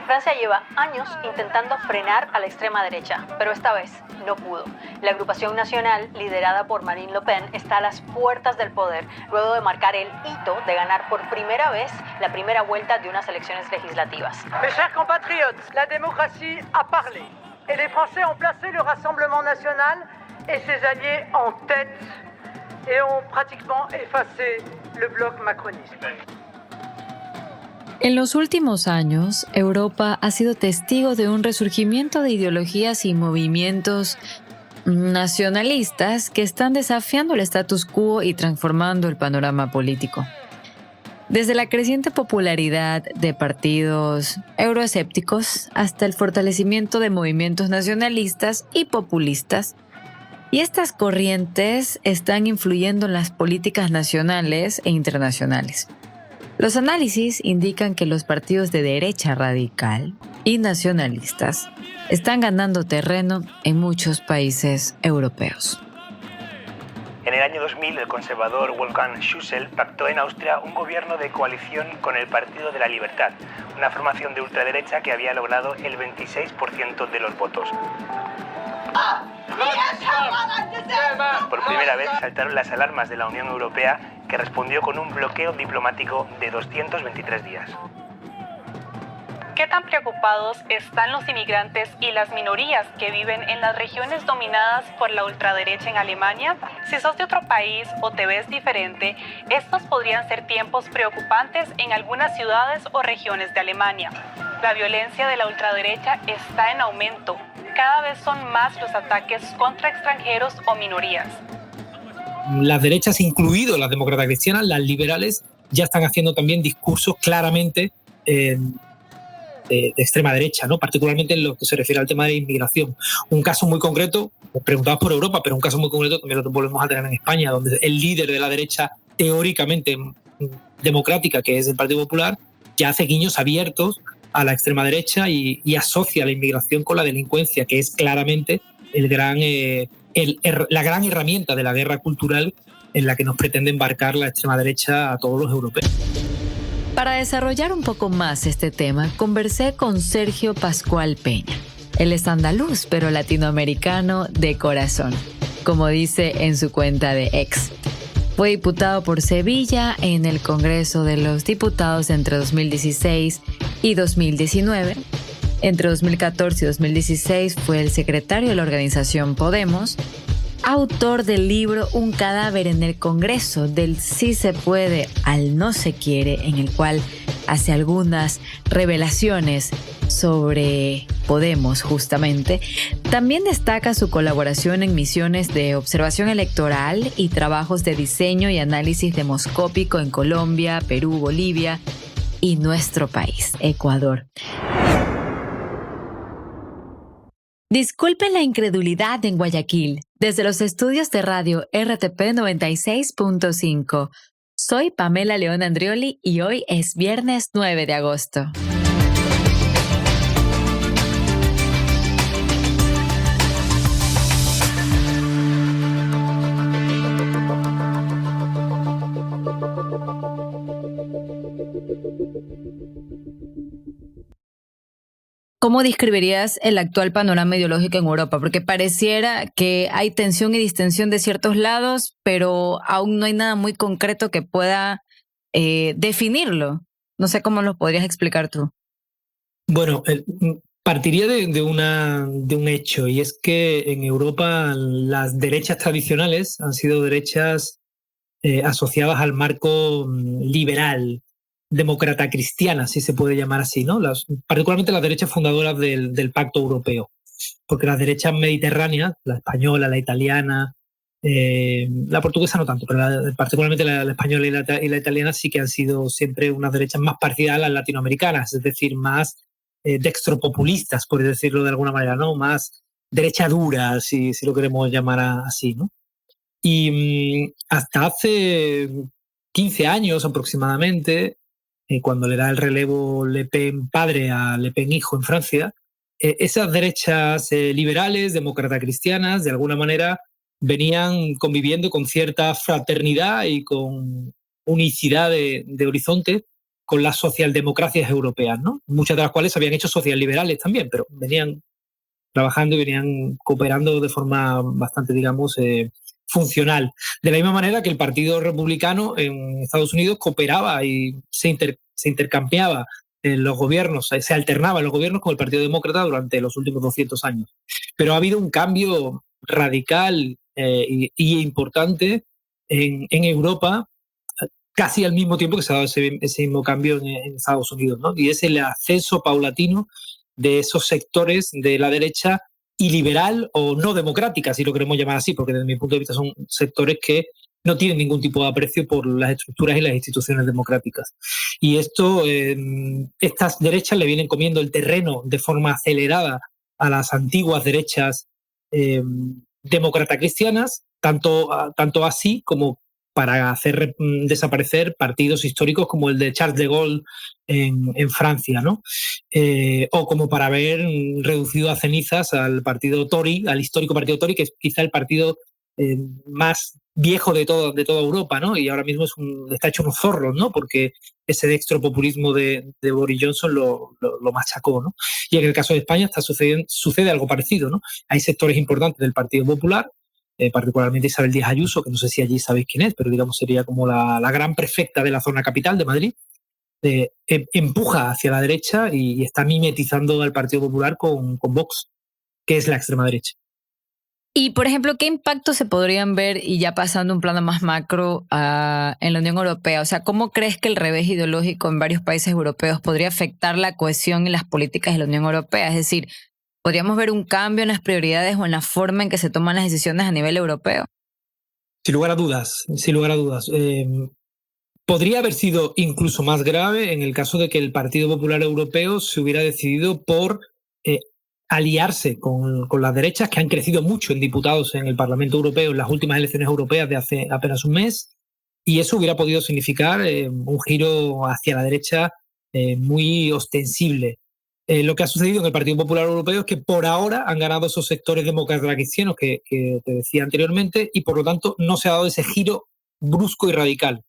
Francia lleva años intentando frenar a la extrema derecha, pero esta vez no pudo. La agrupación nacional, liderada por Marine Le Pen, está a las puertas del poder, luego de marcar el hito de ganar por primera vez la primera vuelta de unas elecciones legislativas. Mes chers compatriotes, la démocratie a parlé. Et les Français ont placé le Rassemblement national et ses alliés en tête et ont pratiquement effacé le bloc macroniste. En los últimos años, Europa ha sido testigo de un resurgimiento de ideologías y movimientos nacionalistas que están desafiando el status quo y transformando el panorama político. Desde la creciente popularidad de partidos euroescépticos hasta el fortalecimiento de movimientos nacionalistas y populistas, y estas corrientes están influyendo en las políticas nacionales e internacionales. Los análisis indican que los partidos de derecha radical y nacionalistas están ganando terreno en muchos países europeos. En el año 2000, el conservador Wolfgang Schüssel pactó en Austria un gobierno de coalición con el Partido de la Libertad, una formación de ultraderecha que había logrado el 26% de los votos. Por primera vez saltaron las alarmas de la Unión Europea, que respondió con un bloqueo diplomático de 223 días. ¿Qué tan preocupados están los inmigrantes y las minorías que viven en las regiones dominadas por la ultraderecha en Alemania? Si sos de otro país o te ves diferente, estos podrían ser tiempos preocupantes en algunas ciudades o regiones de Alemania. La violencia de la ultraderecha está en aumento. Cada vez son más los ataques contra extranjeros o minorías. Las derechas, incluido las demócratas cristianas, las liberales, ya están haciendo también discursos claramente de extrema derecha, ¿no? Particularmente en lo que se refiere al tema de inmigración. Un caso muy concreto, preguntabas por Europa, pero un caso muy concreto también lo volvemos a tener en España, donde el líder de la derecha teóricamente democrática, que es el Partido Popular, ya hace guiños abiertos a la extrema derecha y asocia la inmigración con la delincuencia, que es claramente la gran herramienta de la guerra cultural en la que nos pretende embarcar la extrema derecha a todos los europeos. Para desarrollar un poco más este tema, conversé con Sergio Pascual Peña. Él es andaluz, pero latinoamericano de corazón, como dice en su cuenta de X. Fue diputado por Sevilla en el Congreso de los Diputados entre 2016 y 2019. Entre 2014 y 2016 fue el secretario de la organización Podemos, autor del libro Un cadáver en el Congreso, del sí se puede al no se quiere, en el cual hace algunas revelaciones sobre Podemos justamente. También destaca su colaboración en misiones de observación electoral y trabajos de diseño y análisis demoscópico en Colombia, Perú, Bolivia y nuestro país, Ecuador. Disculpen la incredulidad en Guayaquil, desde los estudios de radio RTP 96.5. Soy Pamela León Andrioli y hoy es viernes 9 de agosto. ¿Cómo describirías el actual panorama ideológico en Europa? Porque pareciera que hay tensión y distensión de ciertos lados, pero aún no hay nada muy concreto que pueda definirlo. No sé cómo lo podrías explicar tú. Bueno, partiría de un hecho, y es que en Europa las derechas tradicionales han sido derechas asociadas al marco liberal, demócrata cristiana, si se puede llamar así, ¿no? Particularmente las derechas fundadoras del Pacto Europeo, porque las derechas mediterráneas, la española, la italiana, la portuguesa no tanto, pero particularmente la española y la italiana sí que han sido siempre unas derechas más parecidas a las latinoamericanas, es decir, más dextropopulistas, por decirlo de alguna manera, ¿no? Más derecha dura, si lo queremos llamar así, ¿no? Y hasta hace 15 años aproximadamente, cuando le da el relevo Le Pen padre a Le Pen hijo en Francia, esas derechas liberales, demócratas cristianas, de alguna manera venían conviviendo con cierta fraternidad y con unicidad de horizonte con las socialdemocracias europeas, ¿no? Muchas de las cuales se habían hecho socialliberales también, pero venían trabajando y venían cooperando de forma bastante, digamos, funcional. De la misma manera que el Partido Republicano en Estados Unidos cooperaba y se intercambiaba en los gobiernos, se alternaba en los gobiernos con el Partido Demócrata durante los últimos 200 años. Pero ha habido un cambio radical y importante en Europa, casi al mismo tiempo que se ha dado ese mismo cambio en Estados Unidos, ¿no? Y es el ascenso paulatino de esos sectores de la derecha iliberal o no democrática, si lo queremos llamar así, porque desde mi punto de vista son sectores que no tienen ningún tipo de aprecio por las estructuras y las instituciones democráticas. Y estas derechas le vienen comiendo el terreno de forma acelerada a las antiguas derechas demócrata cristianas, tanto así como para hacer desaparecer partidos históricos como el de Charles de Gaulle en Francia, ¿no? O como para haber reducido a cenizas al partido Tory, al histórico partido Tory, que es quizá el partido más viejo de toda Europa, ¿no? Y ahora mismo está hecho unos zorros, ¿no? Porque ese dextropopulismo de Boris Johnson lo machacó, ¿no? Y en el caso de España sucede algo parecido, ¿no? Hay sectores importantes del Partido Popular, particularmente Isabel Díaz Ayuso, que no sé si allí sabéis quién es, pero digamos sería como la gran prefecta de la zona capital de Madrid, empuja hacia la derecha y está mimetizando al Partido Popular con Vox, que es la extrema derecha. Y, por ejemplo, ¿qué impactos se podrían ver, y ya pasando a un plano más macro, en la Unión Europea? O sea, ¿cómo crees que el revés ideológico en varios países europeos podría afectar la cohesión y las políticas de la Unión Europea? Es decir, ¿podríamos ver un cambio en las prioridades o en la forma en que se toman las decisiones a nivel europeo? Sin lugar a dudas. Podría haber sido incluso más grave en el caso de que el Partido Popular Europeo se hubiera decidido por aliarse con las derechas, que han crecido mucho en diputados en el Parlamento Europeo en las últimas elecciones europeas de hace apenas un mes, y eso hubiera podido significar un giro hacia la derecha muy ostensible. Lo que ha sucedido en el Partido Popular Europeo es que por ahora han ganado esos sectores demócratas cristianos que te decía anteriormente, y por lo tanto no se ha dado ese giro brusco y radical.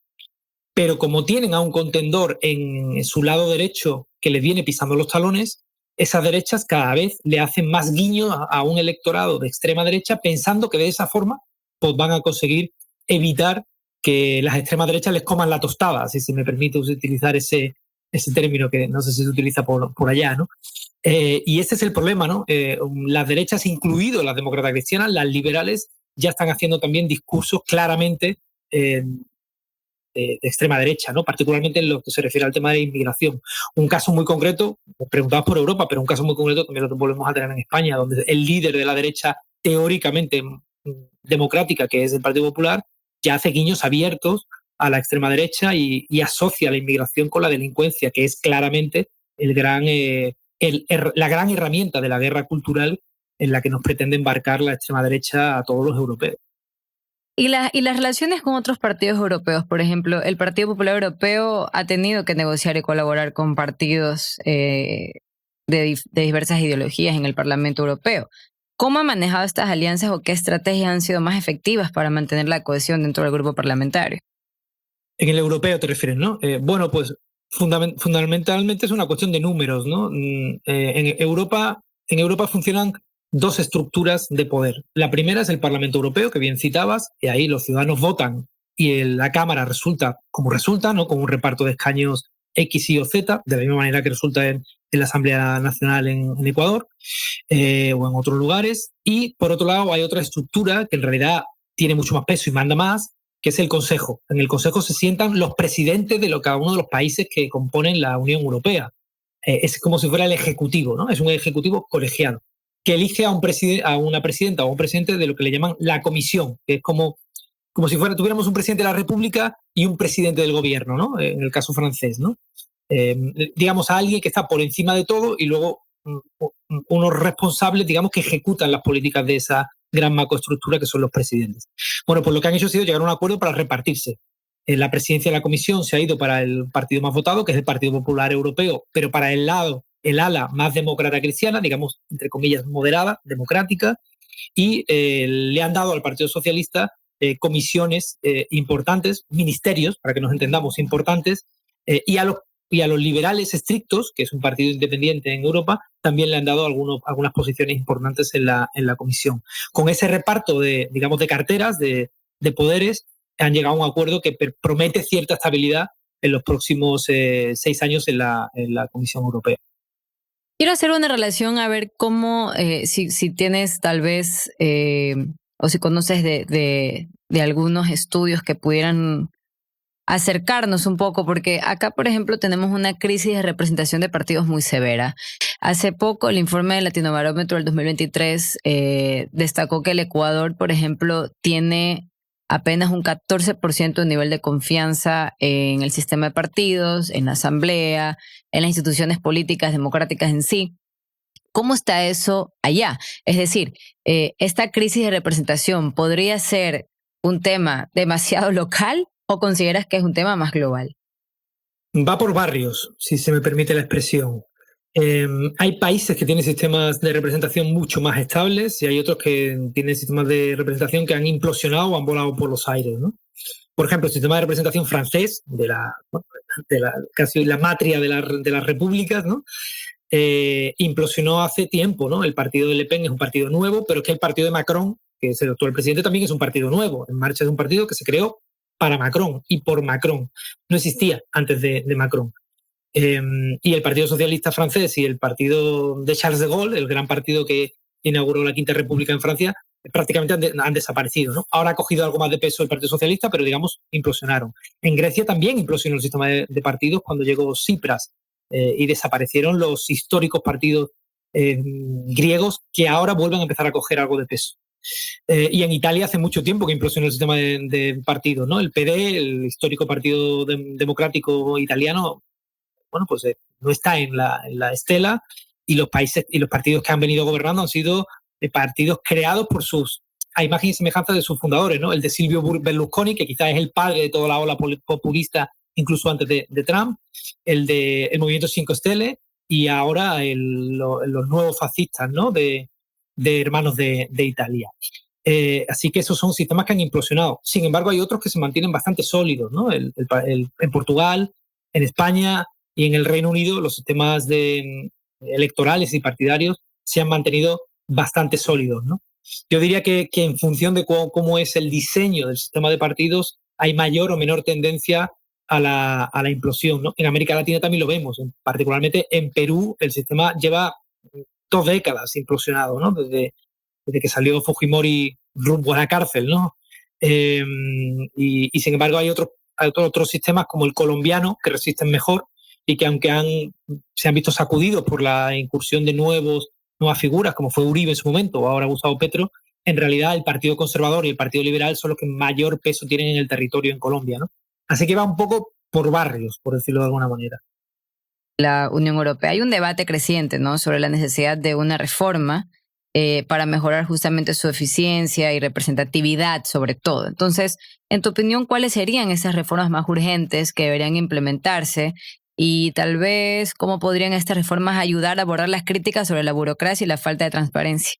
Pero como tienen a un contendor en su lado derecho que les viene pisando los talones, esas derechas cada vez le hacen más guiño a un electorado de extrema derecha, pensando que de esa forma pues van a conseguir evitar que las extremas derechas les coman la tostada, si se me permite utilizar ese término que no sé si se utiliza por allá, ¿no? Y ese es el problema, ¿no? Las derechas, incluido las demócratas cristianas, las liberales, ya están haciendo también discursos claramente de extrema derecha, ¿no? Particularmente en lo que se refiere al tema de la inmigración. Un caso muy concreto, preguntabas por Europa, pero un caso muy concreto también lo volvemos a tener en España, donde el líder de la derecha teóricamente democrática, que es el Partido Popular, ya hace guiños abiertos a la extrema derecha y asocia la inmigración con la delincuencia, que es claramente la gran herramienta de la guerra cultural en la que nos pretende embarcar la extrema derecha a todos los europeos. Y las relaciones con otros partidos europeos, por ejemplo, el Partido Popular Europeo ha tenido que negociar y colaborar con partidos de diversas ideologías en el Parlamento Europeo. ¿Cómo ha manejado estas alianzas o qué estrategias han sido más efectivas para mantener la cohesión dentro del grupo parlamentario? En el europeo te refieres, ¿no? Bueno, pues fundamentalmente es una cuestión de números, ¿no? En Europa funcionan dos estructuras de poder. La primera es el Parlamento Europeo, que bien citabas, y ahí los ciudadanos votan y la Cámara resulta como resulta, ¿no? Con un reparto de escaños X, Y o Z, de la misma manera que resulta en la Asamblea Nacional en Ecuador o en otros lugares. Y por otro lado hay otra estructura que en realidad tiene mucho más peso y manda más, que es el Consejo. En el Consejo se sientan los presidentes de cada uno de los países que componen la Unión Europea. Es como si fuera el Ejecutivo, ¿no? Es un Ejecutivo colegiado que elige a una presidenta o un presidente de lo que le llaman la Comisión, que es como si tuviéramos un presidente de la República y un presidente del gobierno, ¿no? En el caso francés, ¿no? Digamos, a alguien que está por encima de todo y luego unos responsables, digamos, que ejecutan las políticas de esa gran macroestructura que son los presidentes. Bueno, pues lo que han hecho ha sido llegar a un acuerdo para repartirse. La presidencia de la Comisión se ha ido para el partido más votado, que es el Partido Popular Europeo, pero para el ala más demócrata cristiana, digamos, entre comillas, moderada, democrática, y le han dado al Partido Socialista comisiones importantes, ministerios, para que nos entendamos, importantes, y a los y a los liberales estrictos, que es un partido independiente en Europa, también le han dado algunas posiciones importantes en la comisión. Con ese reparto de carteras, de poderes, han llegado a un acuerdo que promete cierta estabilidad en los próximos 6 años en la Comisión Europea. Quiero hacer una relación a ver cómo, si tienes tal vez, o si conoces de algunos estudios que pudieran acercarnos un poco, porque acá, por ejemplo, tenemos una crisis de representación de partidos muy severa. Hace poco, el informe del Latinobarómetro del 2023 destacó que el Ecuador, por ejemplo, tiene apenas un 14% de nivel de confianza en el sistema de partidos, en la asamblea, en las instituciones políticas democráticas en sí. ¿Cómo está eso allá? Es decir, ¿esta crisis de representación podría ser un tema demasiado local o consideras que es un tema más global? Va por barrios, si se me permite la expresión. Hay países que tienen sistemas de representación mucho más estables y hay otros que tienen sistemas de representación que han implosionado o han volado por los aires, ¿no? Por ejemplo, el sistema de representación francés, casi la matria de las repúblicas, ¿no? Implosionó hace tiempo, ¿no? El partido de Le Pen es un partido nuevo, pero es que el partido de Macron, que es el actual presidente, también es un partido nuevo. En Marcha es un partido que se creó para Macron y por Macron. No existía antes de Macron. Y el Partido Socialista francés y el partido de Charles de Gaulle, el gran partido que inauguró la Quinta República en Francia, prácticamente han desaparecido, ¿no? Ahora ha cogido algo más de peso el Partido Socialista, pero digamos, implosionaron. En Grecia también implosionó el sistema de partidos cuando llegó Tsipras y desaparecieron los históricos partidos griegos que ahora vuelven a empezar a coger algo de peso. Y en Italia hace mucho tiempo que implosionó el sistema de partidos, ¿no? El PD, el histórico partido democrático italiano, bueno, pues no está en la estela, y los países y los partidos que han venido gobernando han sido partidos creados a imagen y semejanza de sus fundadores, ¿no? El de Silvio Berlusconi, que quizás es el padre de toda la ola populista, incluso antes de Trump, el Movimiento 5 Stelle y ahora los nuevos fascistas, ¿no? de hermanos de Italia. Así que esos son sistemas que han implosionado. Sin embargo, hay otros que se mantienen bastante sólidos, ¿no? En Portugal, en España y en el Reino Unido, los sistemas electorales y partidarios se han mantenido bastante sólidos, ¿no? Yo diría que en función de cómo es el diseño del sistema de partidos, hay mayor o menor tendencia a la implosión, ¿no? En América Latina también lo vemos, particularmente en Perú el sistema lleva 2 décadas implosionado, ¿no? Desde que salió Fujimori rumbo a la cárcel, ¿no? Y sin embargo hay otros sistemas como el colombiano que resisten mejor y que aunque se han visto sacudidos por la incursión de nuevas figuras como fue Uribe en su momento o ahora Gustavo Petro, en realidad el Partido Conservador y el Partido Liberal son los que mayor peso tienen en el territorio en Colombia, ¿no? Así que va un poco por barrios, por decirlo de alguna manera. La Unión Europea. Hay un debate creciente, ¿no?, sobre la necesidad de una reforma para mejorar justamente su eficiencia y representatividad sobre todo. Entonces, en tu opinión, ¿cuáles serían esas reformas más urgentes que deberían implementarse? Y tal vez, ¿cómo podrían estas reformas ayudar a abordar las críticas sobre la burocracia y la falta de transparencia?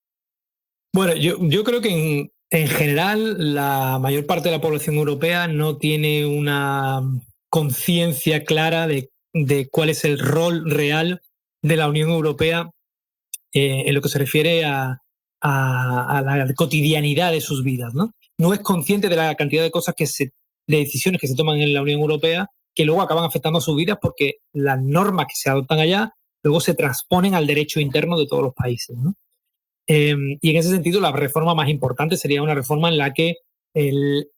Bueno, yo creo que en general la mayor parte de la población europea no tiene una conciencia clara de cuál es el rol real de la Unión Europea en lo que se refiere a la cotidianidad de sus vidas, ¿no? No es consciente de la cantidad de decisiones que se toman en la Unión Europea que luego acaban afectando a sus vidas porque las normas que se adoptan allá luego se transponen al derecho interno de todos los países, ¿no? Y en ese sentido la reforma más importante sería una reforma en la que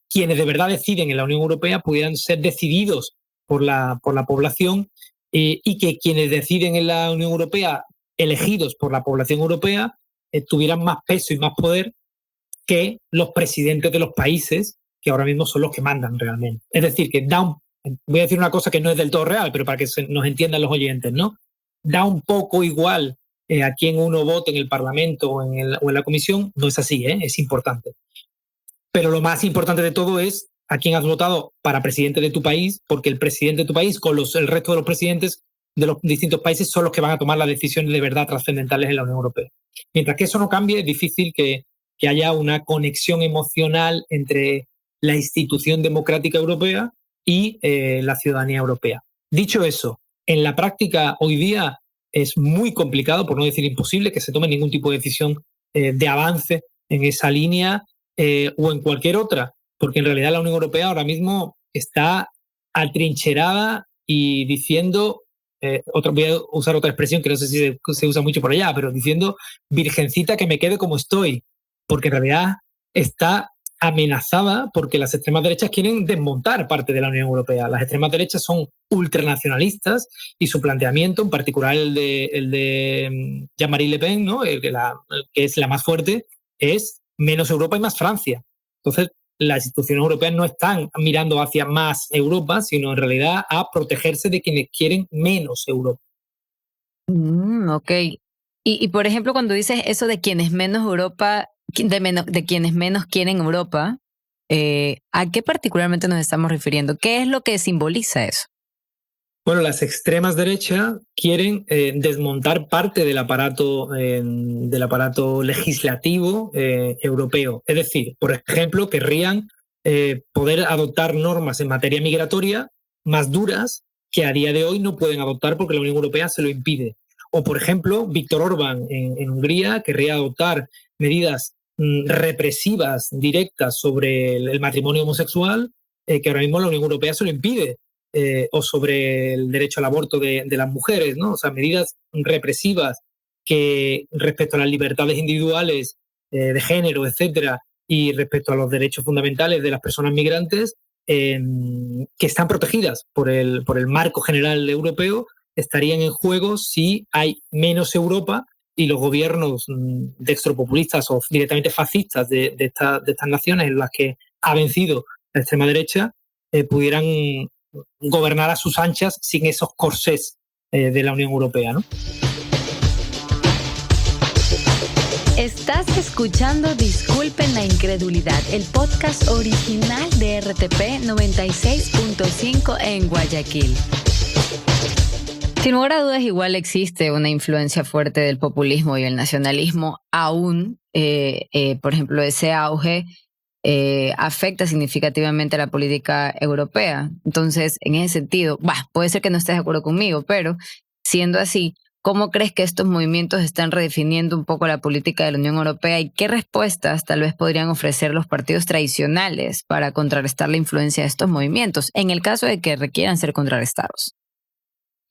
quienes de verdad deciden en la Unión Europea pudieran ser decididos por la población y que quienes deciden en la Unión Europea elegidos por la población europea tuvieran más peso y más poder que los presidentes de los países que ahora mismo son los que mandan realmente. Es decir, que voy a decir una cosa que no es del todo real, pero para que nos entiendan los oyentes, ¿no? Da un poco igual a quién uno vote en el Parlamento o en la Comisión, no es así, es importante. Pero lo más importante de todo es a quién has votado para presidente de tu país, porque el presidente de tu país con el resto de los presidentes de los distintos países son los que van a tomar las decisiones de verdad trascendentales en la Unión Europea. Mientras que eso no cambie, es difícil que haya una conexión emocional entre la institución democrática europea y la ciudadanía europea. Dicho eso, en la práctica hoy día es muy complicado, por no decir imposible, que se tome ningún tipo de decisión de avance en esa línea o en cualquier otra, porque en realidad la Unión Europea ahora mismo está atrincherada y diciendo, voy a usar otra expresión que no sé si se usa mucho por allá, pero diciendo virgencita que me quede como estoy, porque en realidad está amenazada porque las extremas derechas quieren desmontar parte de la Unión Europea. Las extremas derechas son ultranacionalistas y su planteamiento, en particular el de Jean-Marie Le Pen, ¿no? el que es la más fuerte, es menos Europa y más Francia. Entonces, las instituciones europeas no están mirando hacia más Europa, sino en realidad a protegerse de quienes quieren menos Europa. Ok. Y por ejemplo, cuando dices eso de quienes menos Europa, de quienes menos quieren Europa, ¿a qué particularmente nos estamos refiriendo? ¿Qué es lo que simboliza eso? Bueno, las extremas derechas quieren desmontar parte del aparato legislativo europeo. Es decir, por ejemplo, querrían poder adoptar normas en materia migratoria más duras que a día de hoy no pueden adoptar porque la Unión Europea se lo impide. O, por ejemplo, Víctor Orbán en Hungría querría adoptar medidas represivas directas sobre el matrimonio homosexual que ahora mismo la Unión Europea se lo impide. O sobre el derecho al aborto de las mujeres, ¿no? O sea, medidas represivas que respecto a las libertades individuales de género, etcétera, y respecto a los derechos fundamentales de las personas migrantes que están protegidas por el marco general europeo, estarían en juego si hay menos Europa y los gobiernos dextropopulistas o directamente fascistas de estas naciones en las que ha vencido la extrema derecha pudieran gobernar a sus anchas sin esos corsés de la Unión Europea, ¿no? Estás escuchando Disculpen la Incredulidad, el podcast original de RTP 96.5 en Guayaquil. Sin lugar a dudas, igual existe una influencia fuerte del populismo y el nacionalismo, aún, por ejemplo, ese auge afecta significativamente a la política europea. Entonces, en ese sentido, puede ser que no estés de acuerdo conmigo, pero siendo así, ¿cómo crees que estos movimientos están redefiniendo un poco la política de la Unión Europea y qué respuestas tal vez podrían ofrecer los partidos tradicionales para contrarrestar la influencia de estos movimientos, en el caso de que requieran ser contrarrestados?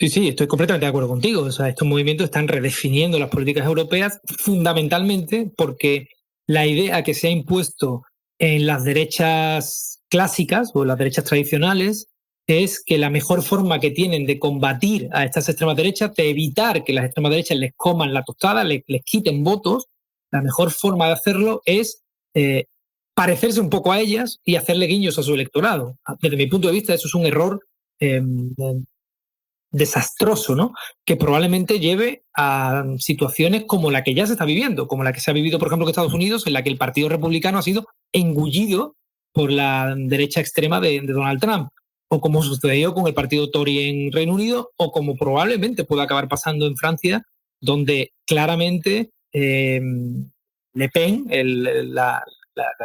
Sí, estoy completamente de acuerdo contigo. O sea, estos movimientos están redefiniendo las políticas europeas fundamentalmente porque la idea que se ha impuesto en las derechas clásicas o las derechas tradicionales es que la mejor forma que tienen de combatir a estas extremas derechas, de evitar que las extremas derechas les coman la tostada, les quiten votos, la mejor forma de hacerlo es parecerse un poco a ellas y hacerle guiños a su electorado. Desde mi punto de vista, eso es un error desastroso, ¿no? Que probablemente lleve a situaciones como la que ya se está viviendo, como la que se ha vivido, por ejemplo, en Estados Unidos, en la que el Partido Republicano ha sido engullido por la derecha extrema de Donald Trump, o como sucedió con el Partido Tory en Reino Unido, o como probablemente pueda acabar pasando en Francia, donde claramente Le Pen, la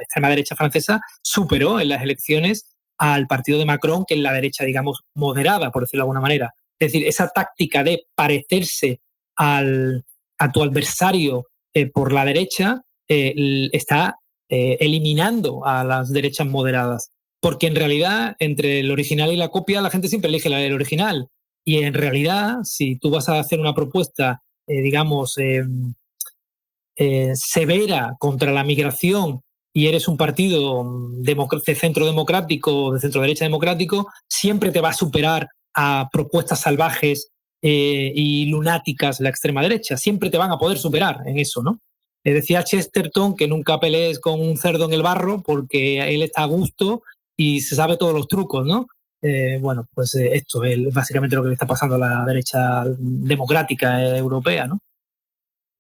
extrema derecha francesa, superó en las elecciones al partido de Macron, que es la derecha, digamos, moderada, por decirlo de alguna manera. Es decir, esa táctica de parecerse a tu adversario por la derecha está eliminando a las derechas moderadas. Porque en realidad, entre el original y la copia, la gente siempre elige el original. Y en realidad, si tú vas a hacer una propuesta, digamos, severa contra la migración y eres un partido de centro democrático, de centro derecha democrático, siempre te va a superar a propuestas salvajes y lunáticas la extrema derecha. Siempre te van a poder superar en eso, ¿no? Decía Chesterton que nunca pelees con un cerdo en el barro porque él está a gusto y se sabe todos los trucos, ¿no? Bueno, pues esto es básicamente lo que le está pasando a la derecha democrática europea, ¿no?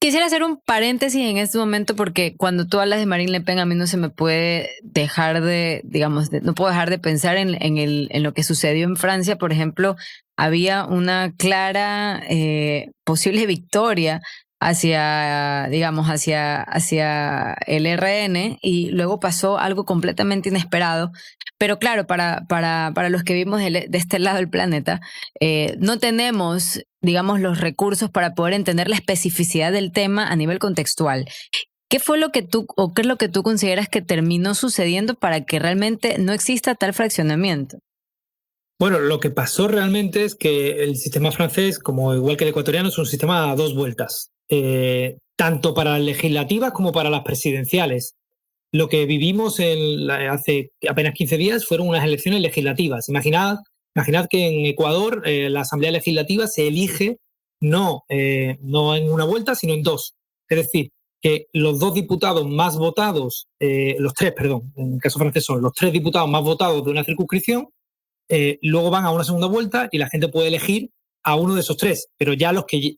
Quisiera hacer un paréntesis en este momento porque cuando tú hablas de Marine Le Pen a mí no se me puede dejar de, digamos, no puedo dejar de pensar en lo que sucedió en Francia. Por ejemplo, había una clara posible victoria digamos, hacia el RN, y luego pasó algo completamente inesperado. Pero claro, para los que vivimos de este lado del planeta, no tenemos, digamos, los recursos para poder entender la especificidad del tema a nivel contextual. ¿Qué fue lo que qué es lo que tú consideras que terminó sucediendo para que realmente no exista tal fraccionamiento? Bueno, lo que pasó realmente es que el sistema francés, como igual que el ecuatoriano, es un sistema a dos vueltas, tanto para las legislativas como para las presidenciales. Lo que vivimos hace apenas 15 días fueron unas elecciones legislativas. Imaginad que en Ecuador la Asamblea Legislativa se elige no en una vuelta, sino en dos. Es decir, que los dos diputados más votados, los tres, perdón, en el caso francés son los tres diputados más votados de una circunscripción, luego van a una segunda vuelta y la gente puede elegir a uno de esos tres, pero ya los que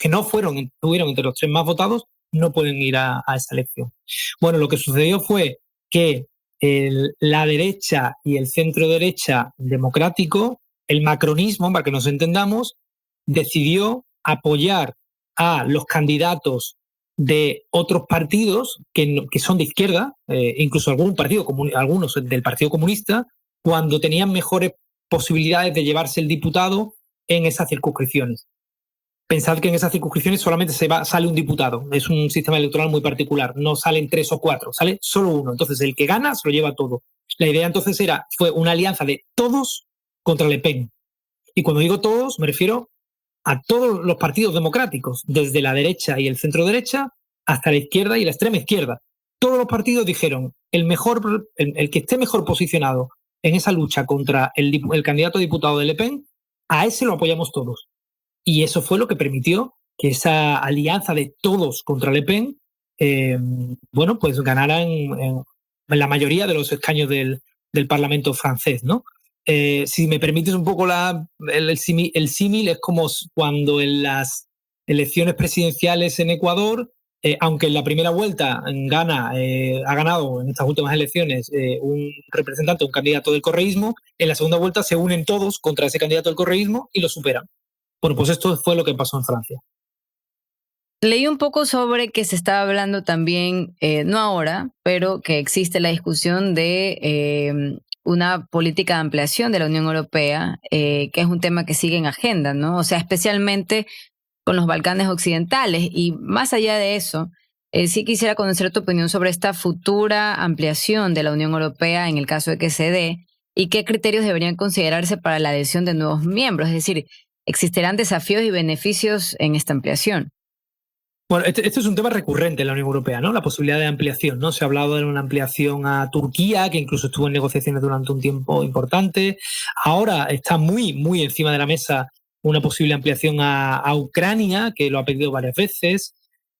no estuvieron entre los tres más votados no pueden ir a esa elección. Bueno, lo que sucedió fue que la derecha y el centro derecha democrático, el macronismo, para que nos entendamos, decidió apoyar a los candidatos de otros partidos que son de izquierda, incluso algunos del Partido Comunista, cuando tenían mejores posibilidades de llevarse el diputado en esas circunscripciones. Pensad que en esas circunscripciones solamente sale un diputado. Es un sistema electoral muy particular. No salen 3 o 4, sale solo uno. Entonces el que gana se lo lleva todo. La idea entonces fue una alianza de todos contra Le Pen. Y cuando digo todos, me refiero a todos los partidos democráticos, desde la derecha y el centro derecha hasta la izquierda y la extrema izquierda. Todos los partidos dijeron, el que esté mejor posicionado en esa lucha contra el candidato a diputado de Le Pen, a ese lo apoyamos todos. Y eso fue lo que permitió que esa alianza de todos contra Le Pen, pues ganara en la mayoría de los escaños del Parlamento francés, ¿no? Si me permites un poco el símil, es como cuando en las elecciones presidenciales en Ecuador, aunque en la primera vuelta ha ganado en estas últimas elecciones un representante, un candidato del correísmo, en la segunda vuelta se unen todos contra ese candidato del correísmo y lo superan. Bueno, pues esto fue lo que pasó en Francia. Leí un poco sobre que se estaba hablando también, no ahora, pero que existe la discusión de una política de ampliación de la Unión Europea, que es un tema que sigue en agenda, ¿no? O sea, especialmente con los Balcanes occidentales. Y más allá de eso, sí quisiera conocer tu opinión sobre esta futura ampliación de la Unión Europea en el caso de que se dé, y qué criterios deberían considerarse para la adhesión de nuevos miembros. Es decir, ¿existirán desafíos y beneficios en esta ampliación? Bueno, este es un tema recurrente en la Unión Europea, ¿no? La posibilidad de ampliación, ¿no? Se ha hablado de una ampliación a Turquía, que incluso estuvo en negociaciones durante un tiempo importante. Ahora está muy, muy encima de la mesa una posible ampliación a Ucrania, que lo ha pedido varias veces.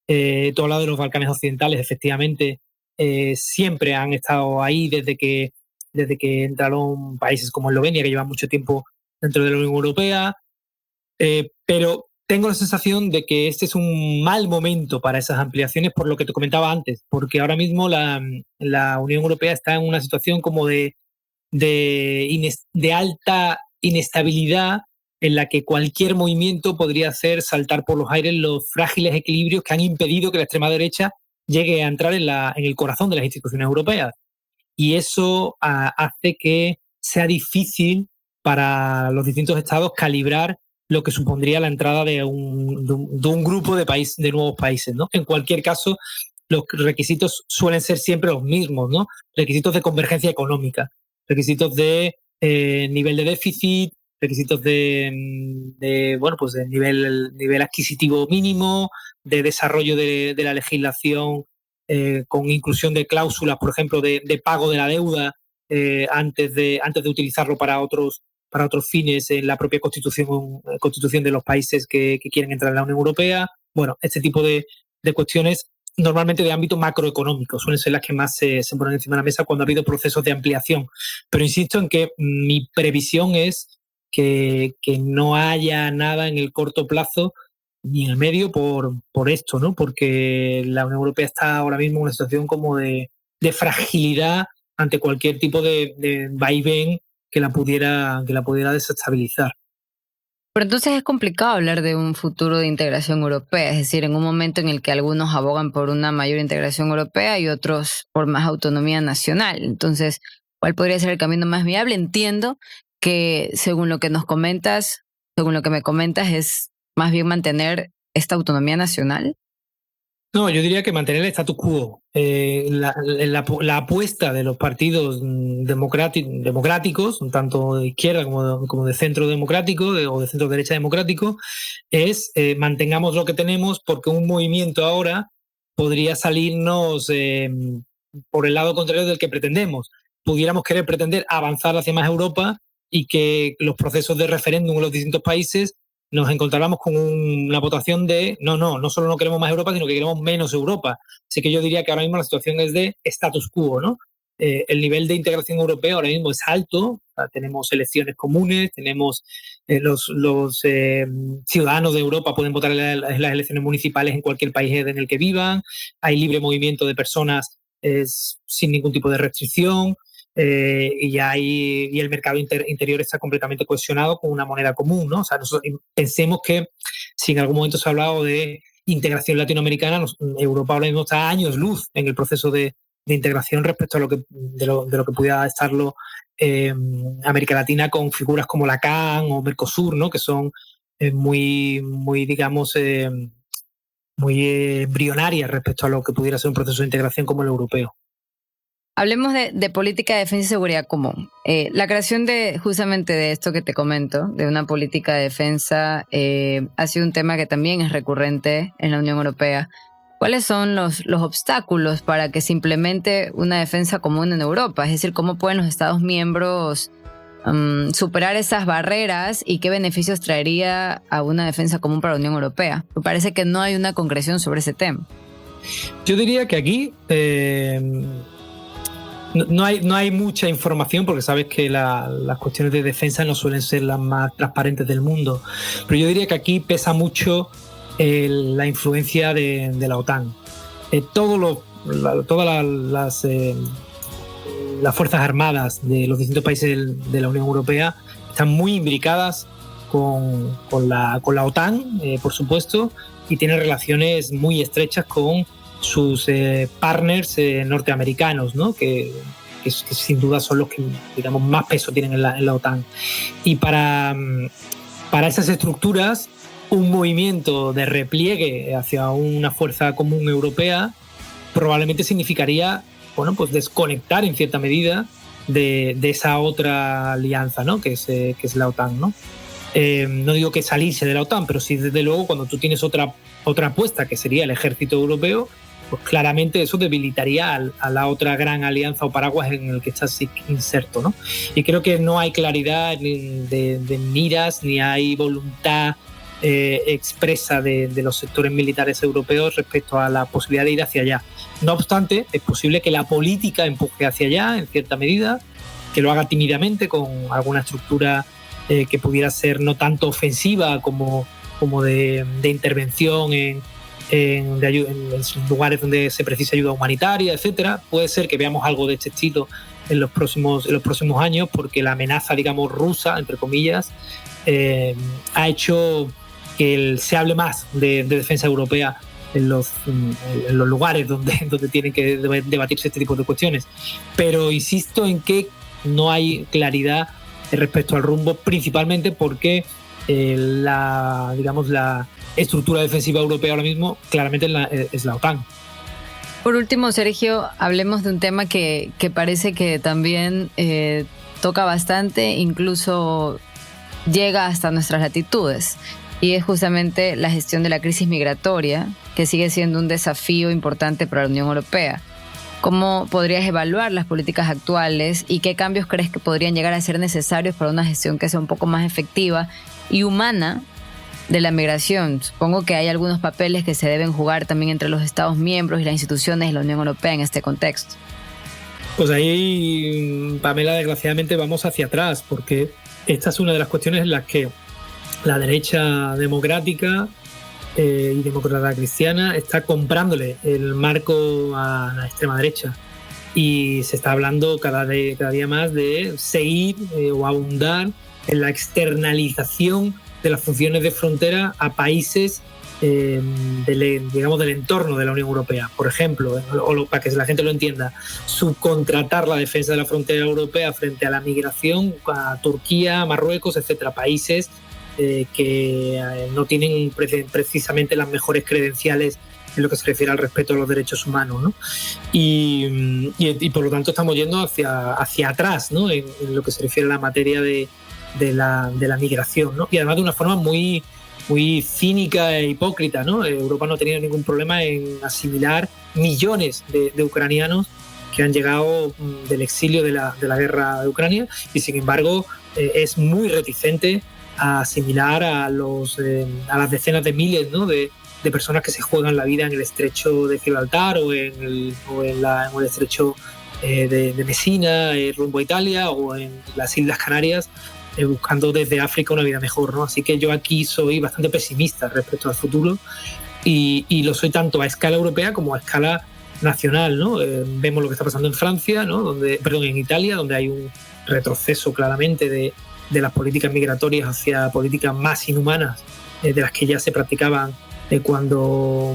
Todo hablado de los Balcanes occidentales, efectivamente, siempre han estado ahí desde que entraron países como Eslovenia, que llevan mucho tiempo dentro de la Unión Europea. Pero tengo la sensación de que este es un mal momento para esas ampliaciones, por lo que te comentaba antes, porque ahora mismo la Unión Europea está en una situación como de alta inestabilidad, en la que cualquier movimiento podría hacer saltar por los aires los frágiles equilibrios que han impedido que la extrema derecha llegue a entrar en el corazón de las instituciones europeas. Y eso hace que sea difícil para los distintos estados calibrar lo que supondría la entrada de un grupo de nuevos países, ¿no? En cualquier caso, los requisitos suelen ser siempre los mismos, ¿no? Requisitos de convergencia económica, requisitos de nivel de déficit, requisitos de nivel adquisitivo mínimo, de desarrollo de la legislación con inclusión de cláusulas, por ejemplo, de pago de la deuda antes de utilizarlo para otros fines en la propia constitución de los países que quieren entrar en la Unión Europea. Bueno, este tipo de cuestiones normalmente de ámbito macroeconómico suelen ser las que más se ponen encima de la mesa cuando ha habido procesos de ampliación. Pero insisto en que mi previsión es que no haya nada en el corto plazo ni en el medio por esto, ¿no? Porque la Unión Europea está ahora mismo en una situación como de fragilidad ante cualquier tipo de vaivén que la pudiera desestabilizar. Pero entonces es complicado hablar de un futuro de integración europea, es decir, en un momento en el que algunos abogan por una mayor integración europea y otros por más autonomía nacional. Entonces, ¿cuál podría ser el camino más viable? Entiendo que según lo que nos comentas, según lo que me comentas, es más bien mantener esta autonomía nacional. No, yo diría que mantener el status quo. La apuesta de los partidos democráticos, tanto de izquierda como de centro democrático o de centro derecha democrático, es mantengamos lo que tenemos, porque un movimiento ahora podría salirnos por el lado contrario del que pretendemos. Pudiéramos querer pretender avanzar hacia más Europa y que los procesos de referéndum en los distintos países nos encontráramos con una votación de no solo no queremos más Europa, sino que queremos menos Europa. Así que yo diría que ahora mismo la situación es de status quo, ¿no? El nivel de integración europea ahora mismo es alto. O sea, tenemos elecciones comunes, tenemos los ciudadanos de Europa pueden votar en las elecciones municipales en cualquier país en el que vivan, hay libre movimiento de personas sin ningún tipo de restricción. Y el mercado interior está completamente cohesionado con una moneda común, ¿no? O sea, pensemos que si en algún momento se ha hablado de integración latinoamericana, Europa ahora mismo está a años luz en el proceso de integración respecto a de lo que pudiera estarlo América Latina con figuras como la CAN o Mercosur, ¿no? Que son muy digamos, muy embrionarias respecto a lo que pudiera ser un proceso de integración como el europeo. Hablemos de política de defensa y seguridad común. La creación justamente de esto que te comento, de una política de defensa, ha sido un tema que también es recurrente en la Unión Europea. ¿Cuáles son los obstáculos para que se implemente una defensa común en Europa? Es decir, ¿cómo pueden los Estados miembros superar esas barreras y qué beneficios traería a una defensa común para la Unión Europea? Me parece que no hay una concreción sobre ese tema. Yo diría que aquí no hay mucha información, porque sabes que las cuestiones de defensa no suelen ser las más transparentes del mundo. Pero yo diría que aquí pesa mucho la influencia de la OTAN. Todas las fuerzas armadas de los distintos países de la Unión Europea están muy imbricadas con la OTAN, por supuesto, y tienen relaciones muy estrechas con sus partners norteamericanos, ¿no? que sin duda son los que, digamos, más peso tienen en la OTAN. Y para esas estructuras, un movimiento de repliegue hacia una fuerza común europea probablemente significaría, bueno, pues desconectar en cierta medida de esa otra alianza, ¿no? que es la OTAN, ¿no? No digo que salirse de la OTAN, pero sí, desde luego, cuando tú tienes otra apuesta, que sería el ejército europeo, pues claramente eso debilitaría a la otra gran alianza o paraguas en el que estás inserto, ¿no? Y creo que no hay claridad de miras, ni hay voluntad expresa de los sectores militares europeos respecto a la posibilidad de ir hacia allá. No obstante, es posible que la política empuje hacia allá en cierta medida, que lo haga tímidamente con alguna estructura que pudiera ser no tanto ofensiva como de intervención en lugares donde se precisa ayuda humanitaria, etcétera. Puede ser que veamos algo de este estilo en los próximos años, porque la amenaza, digamos, rusa, entre comillas, ha hecho que se hable más de defensa europea en los lugares donde tienen que debatirse este tipo de cuestiones. Pero insisto en que no hay claridad respecto al rumbo, principalmente porque la estructura defensiva europea ahora mismo claramente es la OTAN. Por último, Sergio, hablemos de un tema que parece que también toca bastante, incluso llega hasta nuestras latitudes, y es justamente la gestión de la crisis migratoria, que sigue siendo un desafío importante para la Unión Europea. ¿Cómo podrías evaluar las políticas actuales y qué cambios crees que podrían llegar a ser necesarios para una gestión que sea un poco más efectiva y humana de la migración? Supongo que hay algunos papeles que se deben jugar también entre los Estados miembros y las instituciones de la Unión Europea en este contexto. Pues ahí, Pamela, desgraciadamente vamos hacia atrás, porque esta es una de las cuestiones en las que la derecha democrática y demócrata cristiana está comprándole el marco a la extrema derecha, y se está hablando cada día más de seguir o abundar en la externalización las funciones de frontera a países del entorno de la Unión Europea. Por ejemplo, para que la gente lo entienda, subcontratar la defensa de la frontera europea frente a la migración a Turquía, Marruecos, etcétera, países que no tienen precisamente las mejores credenciales en lo que se refiere al respeto a los derechos humanos, ¿no? Y por lo tanto estamos yendo hacia atrás, ¿no? En lo que se refiere a la materia de la migración, ¿no? Y además de una forma muy cínica e hipócrita, ¿no? Europa no ha tenido ningún problema en asimilar millones de ucranianos que han llegado del exilio de la guerra de Ucrania, y sin embargo es muy reticente a asimilar a las decenas de miles, ¿no? de personas que se juegan la vida en el estrecho de Gibraltar o en el estrecho de Messina, rumbo a Italia, o en las Islas Canarias, buscando desde África una vida mejor, ¿no? Así que yo aquí soy bastante pesimista respecto al futuro, y lo soy tanto a escala europea como a escala nacional, ¿no? Vemos lo que está pasando en Francia, ¿no? En Italia, donde hay un retroceso claramente de las políticas migratorias hacia políticas más inhumanas de las que ya se practicaban cuando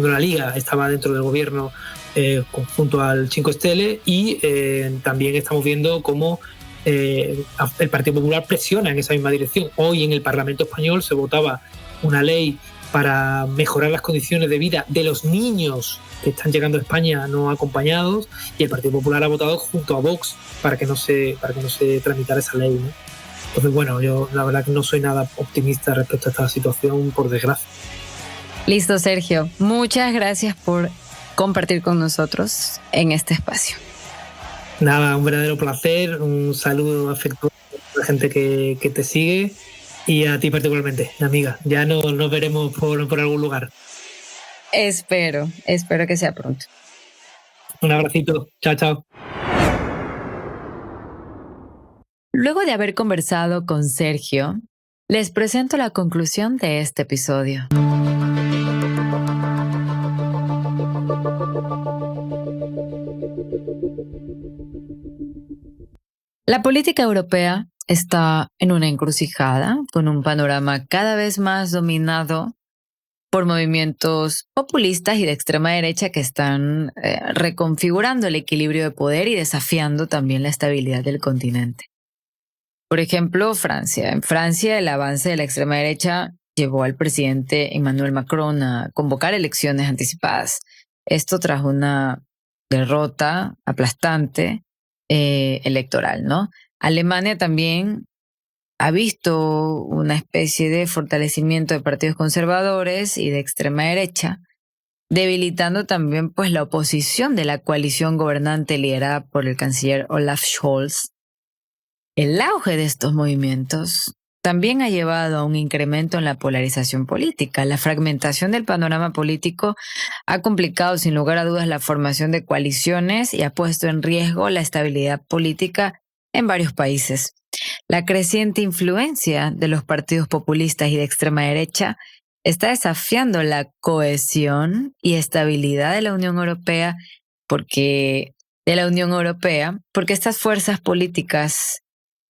la Liga estaba dentro del gobierno junto al 5 Stelle, y también estamos viendo cómo el Partido Popular presiona en esa misma dirección. Hoy en el Parlamento español se votaba una ley para mejorar las condiciones de vida de los niños que están llegando a España no acompañados, y el Partido Popular ha votado junto a Vox para que no se tramitara esa ley, ¿no? Entonces, bueno, yo la verdad que no soy nada optimista respecto a esta situación, por desgracia. Listo, Sergio. Muchas gracias por compartir con nosotros en este espacio. Nada, un verdadero placer, un saludo afectuoso a la gente que te sigue, y a ti particularmente, amiga. Ya nos veremos por algún lugar. Espero que sea pronto. Un abracito. Chao, chao. Luego de haber conversado con Sergio, les presento la conclusión de este episodio. La política europea está en una encrucijada, con un panorama cada vez más dominado por movimientos populistas y de extrema derecha que están reconfigurando el equilibrio de poder y desafiando también la estabilidad del continente. Por ejemplo, Francia. En Francia, el avance de la extrema derecha llevó al presidente Emmanuel Macron a convocar elecciones anticipadas. Esto tras una derrota aplastante electoral, ¿no? Alemania también ha visto una especie de fortalecimiento de partidos conservadores y de extrema derecha, debilitando también pues la oposición de la coalición gobernante liderada por el canciller Olaf Scholz. El auge de estos movimientos también ha llevado a un incremento en la polarización política. La fragmentación del panorama político ha complicado sin lugar a dudas la formación de coaliciones y ha puesto en riesgo la estabilidad política en varios países. La creciente influencia de los partidos populistas y de extrema derecha está desafiando la cohesión y estabilidad de la Unión Europea porque estas fuerzas políticas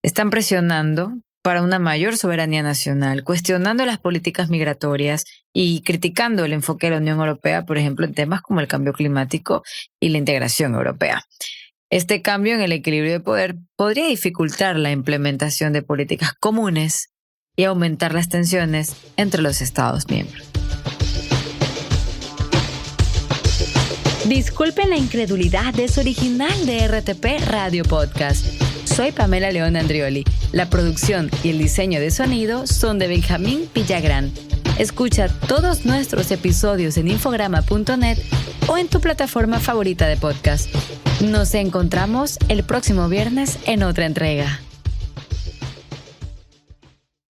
están presionando para una mayor soberanía nacional, cuestionando las políticas migratorias y criticando el enfoque de la Unión Europea, por ejemplo, en temas como el cambio climático y la integración europea. Este cambio en el equilibrio de poder podría dificultar la implementación de políticas comunes y aumentar las tensiones entre los Estados miembros. Disculpen la incredulidad, es original de RTP Radio Podcast. Soy Pamela León Andrioli. La producción y el diseño de sonido son de Benjamín Villagrán. Escucha todos nuestros episodios en infograma.net o en tu plataforma favorita de podcast. Nos encontramos el próximo viernes en otra entrega.